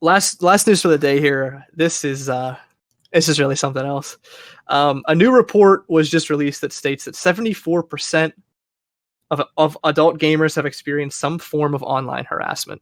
last news for the day here. This is really something else. A new report was just released that states that 74% of adult gamers have experienced some form of online harassment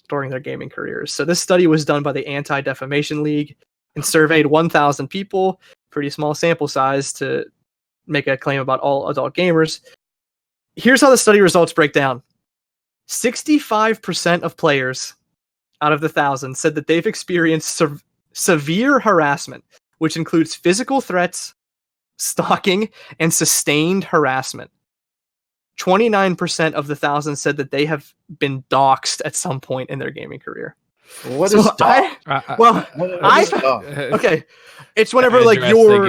during their gaming careers. So this study was done by the Anti-Defamation League and surveyed 1,000 people, pretty small sample size to make a claim about all adult gamers. Here's how the study results break down. 65% of players out of the 1,000 said that they've experienced severe harassment, which includes physical threats, stalking, and sustained harassment. 29% of the 1,000 said that they have been doxxed at some point in their gaming career. What is doxxed? Okay, it's whenever like your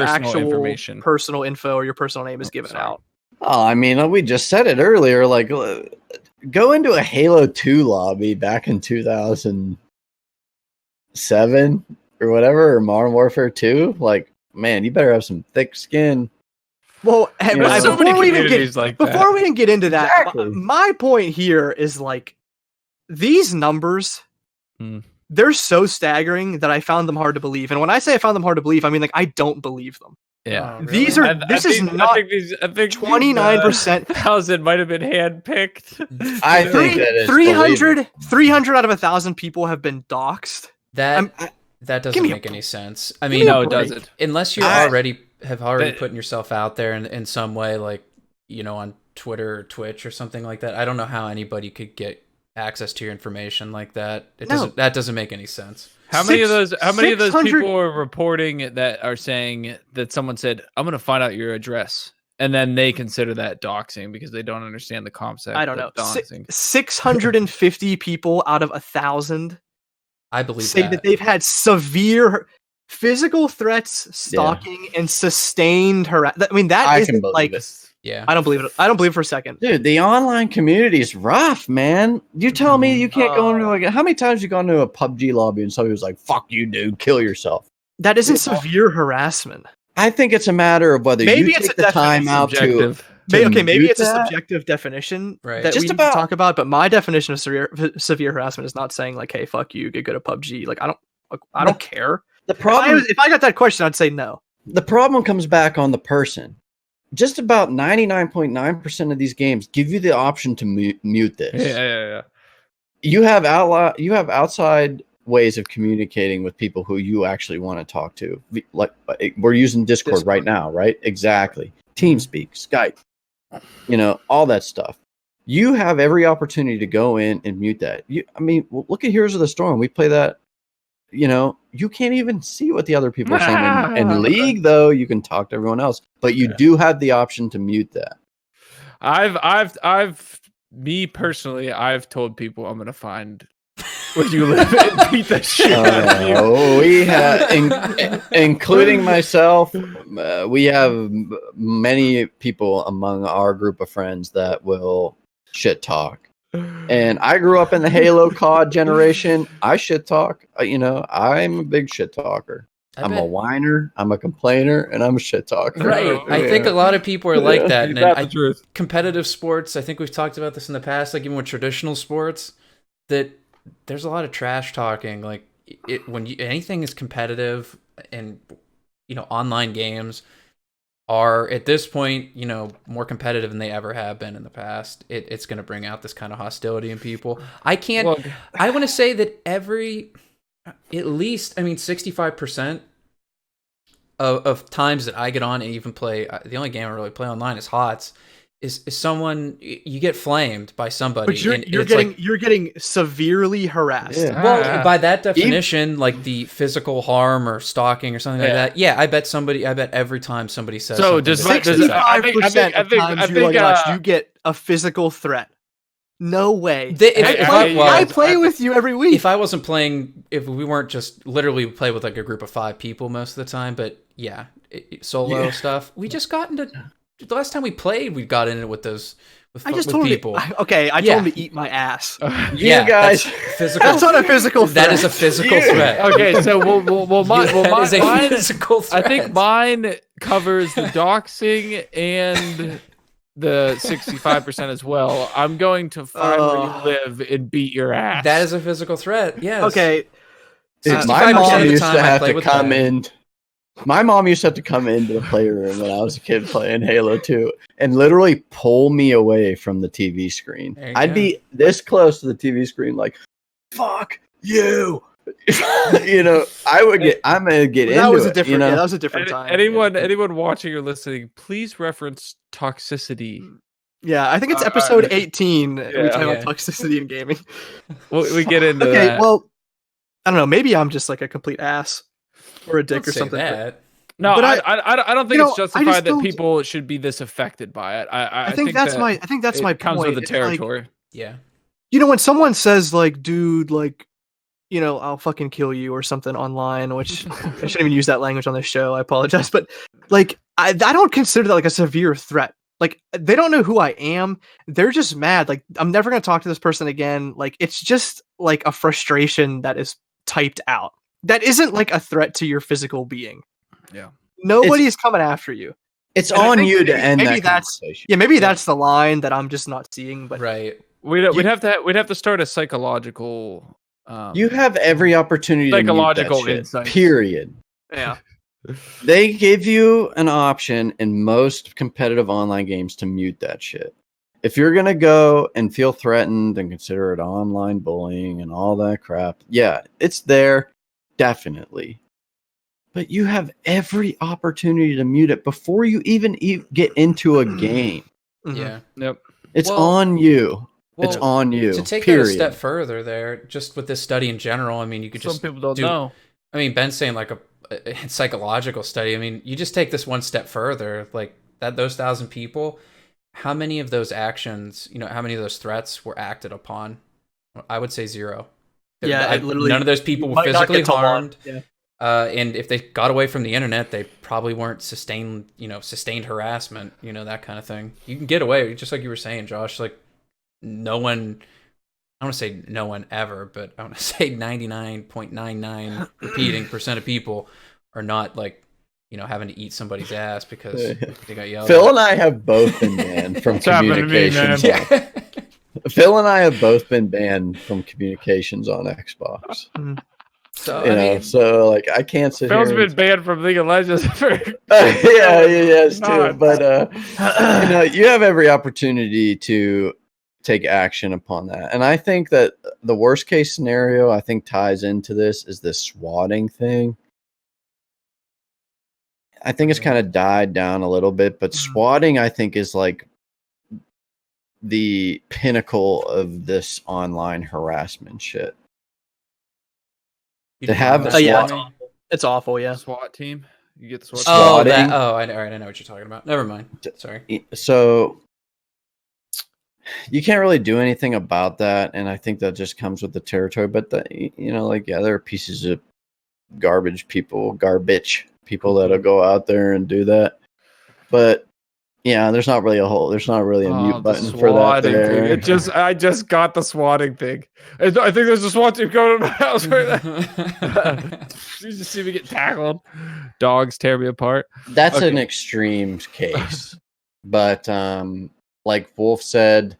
actual personal info or your personal name is given out. Oh, I mean, we just said it earlier. Like, go into a Halo 2 lobby back in 2007 or whatever, or Modern Warfare 2. Like, man, you better have some thick skin. Well, before we even get into that, exactly. My point here is like these numbers, they're so staggering that I found them hard to believe. And when I say I found them hard to believe, I mean like I don't believe them. Yeah, really? This is not. I think 29%. 1,000 might have been handpicked. I think that is 300 out of 1,000 people have been doxxed. That doesn't make any sense. I mean, no, it doesn't. Unless you have already putting yourself out there in some way, like, you know, on Twitter or Twitch or something like that. I don't know how anybody could get access to your information like that. That doesn't make any sense. How many of those people are reporting that are saying that someone said, "I'm going to find out your address," and then they consider that doxing because they don't understand the concept? I don't know. 650 people out of 1,000. I believe say that they've had severe physical threats, stalking, and sustained harassment. I mean, that isn't like. Yeah, I don't believe it. I don't believe it for a second. Dude, the online community is rough, man. You tell me you can't go into like how many times you gone into a PUBG lobby and somebody was like, "Fuck you, dude, kill yourself." That isn't severe harassment. I think it's a matter of whether you take the time out to maybe it's a subjective definition that we talk about. But my definition of severe harassment is not saying like, "Hey, fuck you, get good at PUBG." Like, I don't care. The problem, if I got that question, I'd say no. The problem comes back on the person. Just about 99.9% of these games give you the option to mute this. Yeah. You have outside ways of communicating with people who you actually want to talk to. Like we're using Discord right now, right? Exactly. TeamSpeak, Skype, you know, all that stuff. You have every opportunity to go in and mute that. Look at Heroes of the Storm. We play that. You know, you can't even see what the other people are saying. In League, though, you can talk to everyone else, but you do have the option to mute that. Me personally, I've told people I'm gonna find where you live and beat the shit out of you. We have, including myself, we have many people among our group of friends that will shit talk. And I grew up in the Halo COD generation. I shit talk. You know, I'm a big shit talker. I'm a whiner. I'm a complainer, and I'm a shit talker. Right. I think a lot of people are like that. And competitive sports. I think we've talked about this in the past. Like even with traditional sports, that there's a lot of trash talking. Like anything is competitive, and you know, online games are at this point, you know, more competitive than they ever have been in the past. It's going to bring out this kind of hostility in people. I want to say that at least 65% of times that I get on and even play, the only game I really play online is HOTS, is someone, you get flamed by somebody. But you're getting severely harassed. Yeah. Well, by that definition, like the physical harm or stalking or something like that. Yeah, I bet every time somebody says so. Does 65% of times you get a physical threat? No way. I play with you every week. If I wasn't playing, if we weren't just literally play with like a group of 5 people most of the time, but yeah, solo stuff. We just got into. The last time we played, we got in it with those with people. I told him to eat my ass. You guys, that's not a physical threat. That is a physical threat. Okay, so mine is a physical threat. I think mine covers the doxing and the 65% as well. I'm going to find where you live and beat your ass. That is a physical threat. Yes. Okay. Dude, my 65% mom of the used time to I have play to with come Ben. in. My mom used to have to come into the playroom when I was a kid playing Halo 2 and literally pull me away from the TV screen. There you I'd go. be this close to the TV screen, like, fuck you. You know, I'm going to get Well, into that was a it, different. you know? Yeah, that was a different time. Anyone watching or listening, please reference toxicity. Yeah, I think it's episode 18. We yeah. talk about Yeah. toxicity in gaming. We get into Okay, that. well, I don't know. Maybe I'm just like a complete ass or a dick Don't or say something. that. No, But I don't think you it's know, I justified just that don't- people should be this affected by it. I think that's that my. I think that's it my comes point. with the It's like, territory. Yeah. you know, when someone says like, "Dude, like, you know, I'll fucking kill you" or something online, which I shouldn't even use that language on this show. I apologize, but like, I don't consider that like a severe threat. Like, they don't know who I am. They're just mad. Like, I'm never gonna talk to this person again. Like, it's just like a frustration that is typed out. That isn't like a threat to your physical being. Yeah. Nobody is coming after you. It's And I on think you to maybe- end maybe that that's- conversation. Yeah, maybe that's the line that I'm just not seeing. But Right. We'd have to start a psychological. You have every opportunity to mute that Psychological shit, insights. period. yeah, They give you an option in most competitive online games to mute that shit. If you're going to go and feel threatened and consider it online bullying and all that crap, yeah, it's there, definitely. But you have every opportunity to mute it before you even get into a game. Mhm. Yeah. Yep. It's Well- on you. It's Well, on you. To take period. that a step further there, just with this study in general, I mean, you could Some just people don't do- know. I mean, Ben's saying like a psychological study. I mean, you just take this one step further, like that those 1,000 people, how many of those actions, how many of those threats were acted upon? I would say 0. Yeah, it literally- none of those people you were might not physically get to one. harmed. Yeah. And if they got away from the internet, they probably weren't sustained harassment, that kind of thing. You can get away, just like you were saying, Josh. Like no one, I don't want to say no one ever, but I want to say 99.99 repeating percent of people are not like, having to eat somebody's ass because they got yelled Phil at. and I have both been banned from It's happened to me, communications. man. Yeah. Phil and I have both been banned from communications on Xbox. So So like I can't sit Phil's here. been banned from League of Legends for Yes, too. God. But you have every opportunity to take action upon that, and I think that the worst case scenario I think ties into this is this swatting thing. I think it's kind of died down a little bit, but swatting I think is like the pinnacle of this online harassment shit. You To have know a yeah, SWAT- it's awful. Yeah. SWAT team. You get the SWAT. Oh, swatting. all right, I know what you're talking about. Never mind. Sorry. So you can't really do anything about that, and I think that just comes with the territory. But there are pieces of garbage people that'll go out there and do that. But yeah, there's not really a mute button for that there. I just got the swatting thing. I think there's a SWAT team coming to my house right now. You just see me get tackled. Dogs tear me apart. That's Okay. an extreme case. But like Wolf said,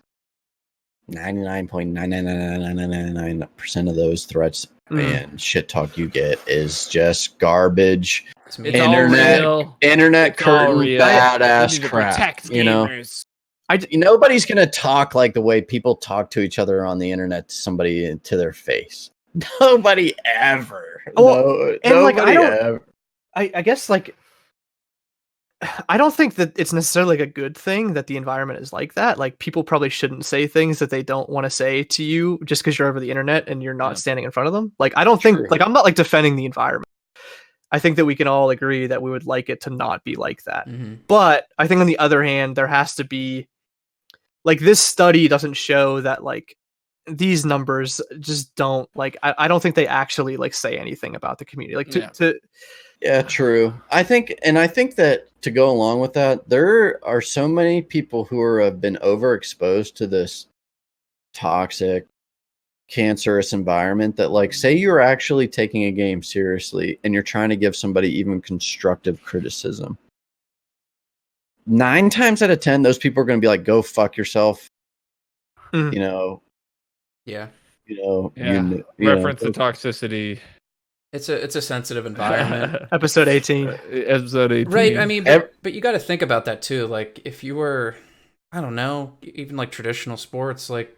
99.99999% of those threats and shit talk you get is just garbage. It's me. It's all real. Internet It's all curtain real. badass We need to crap. protect Gamers. gamers. Nobody's gonna talk like the way people talk to each other on the internet to somebody to their face. Nobody ever. Nobody ever. I guess like I don't think that it's necessarily like a good thing that the environment is like that. Like people probably shouldn't say things that they don't want to say to you just because you're over the internet and you're not standing in front of them. Like I don't True. think like I'm not like defending the environment. I think that we can all agree that we would like it to not be like that. Mhm. But I think on the other hand, there has to be like this study doesn't show that like these numbers just don't like I don't think they actually like say anything about the community. Like to Yeah, true. I think that to go along with that, there are so many people who have been overexposed to this toxic, cancerous environment that, like, say you're actually taking a game seriously and you're trying to give somebody even constructive criticism. 9 times out of 10, those people are going to be like, "Go fuck yourself." Mhm. You know. Yeah. Reference to toxicity. It's a sensitive environment. Episode 18. Episode 18. Right. I mean, but you got to think about that too. Like, if you were, I don't know, even like traditional sports, like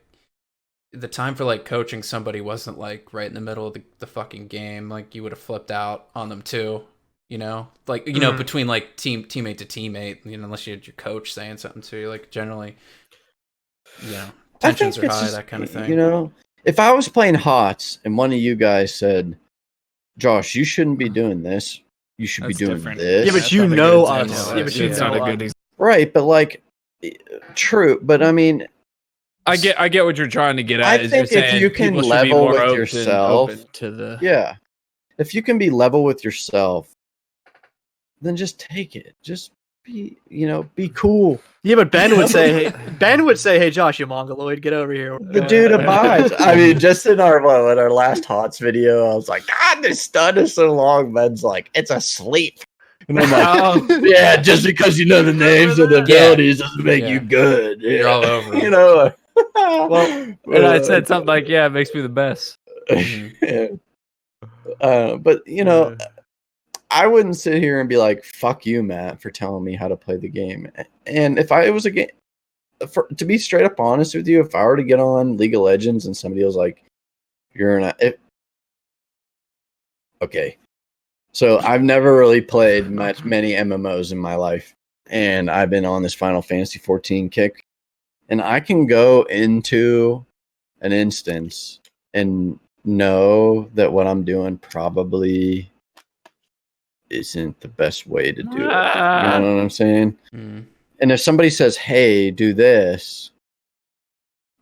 the time for like coaching somebody wasn't like right in the middle of the fucking game. Like, you would have flipped out on them too. You know, like, you know, between like teammate to teammate, you know, unless you had your coach saying something to you, like generally, you know, tensions are high, that kind of thing. You know, if I was playing HOTS and one of you guys said, "Josh, you shouldn't be doing this. You should be doing this." Yeah, but you know us. Yeah, but you know us. Right, but like, true. But I mean, I get what you're trying to get at. I think if you can level with yourself, yeah, if you can be level with yourself, then just take it. Just be cool. Yeah, but Ben would say, "Hey, Josh, you mongoloid, get over here." The dude abides. I mean, just in our last HOTS video, I was like, "God, this stun is so long." Ben's like, "It's asleep," and I'm like, "Yeah, just because you know the names of the abilities doesn't make you good." You're all over. You know. Well, and I said something like, "Yeah, it makes me the best." But you know. I wouldn't sit here and be like, "Fuck you, Matt, for telling me how to play the game." And if it was a game, to be straight up honest with you, if I were to get on League of Legends and somebody was like, okay. So I've never really played many MMOs in my life, and I've been on this Final Fantasy 14 kick, and I can go into an instance and know that what I'm doing probably isn't the best way to do it. You know what I'm saying? Mm. And if somebody says, "Hey, do this,"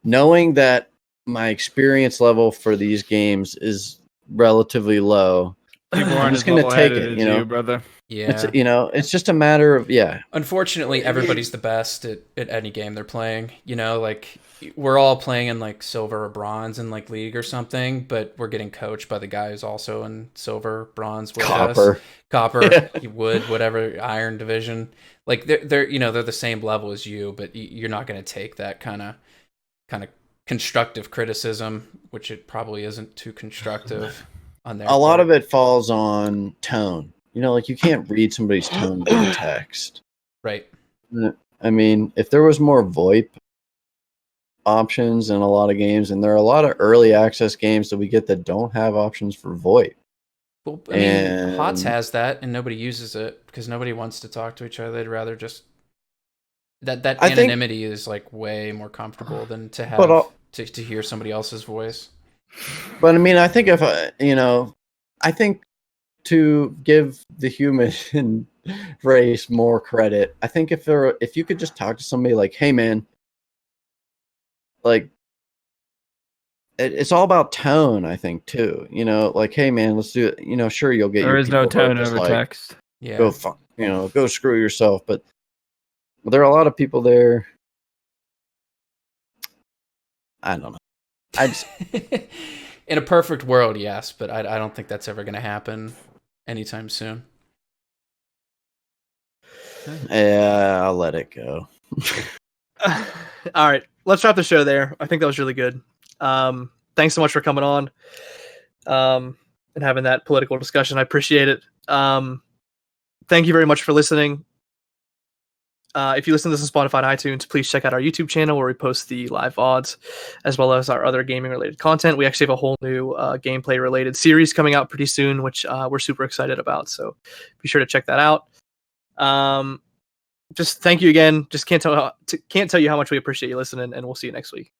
knowing that my experience level for these games is relatively low, I'm just going to take it, you know, brother. Yeah. It's just a matter of, Unfortunately, everybody's the best at any game they're playing. You know, like, we're all playing in like silver or bronze in like league or something, but we're getting coached by the guy who's also in silver, bronze, copper, wood, whatever, iron division. Like, they're the same level as you, but you're not going to take that kind of constructive criticism, which it probably isn't too constructive on their a lot of it falls on tone. You know, like, you can't read somebody's tone in text. Right. I mean, if there was more VoIP options in a lot of games, and there are a lot of early access games that we get that don't have options for VoIP. Well, I mean, HOTS has that, and nobody uses it because nobody wants to talk to each other. They'd rather just that anonymity is like way more comfortable than to have to hear somebody else's voice. But I mean, I think I think to give the human race more credit, I think if you could just talk to somebody like, "Hey, man," like, it's all about tone, I think, too. You know, like, "Hey, man, let's do it." You know, sure, you'll get there is no tone over text. Yeah, go screw yourself. But there are a lot of people there. I don't know. In a perfect world, yes, but I don't think that's ever going to happen anytime soon. Yeah, I'll let it go. All right, let's wrap the show there. I think that was really good. Thanks so much for coming on and having that political discussion. I appreciate it. Thank you very much for listening. If you listen to this on Spotify and iTunes, please check out our YouTube channel where we post the live VODs as well as our other gaming related content. We actually have a whole new gameplay related series coming out pretty soon, which we're super excited about. So be sure to check that out. Just thank you again. Just can't tell you how much we appreciate you listening, and we'll see you next week.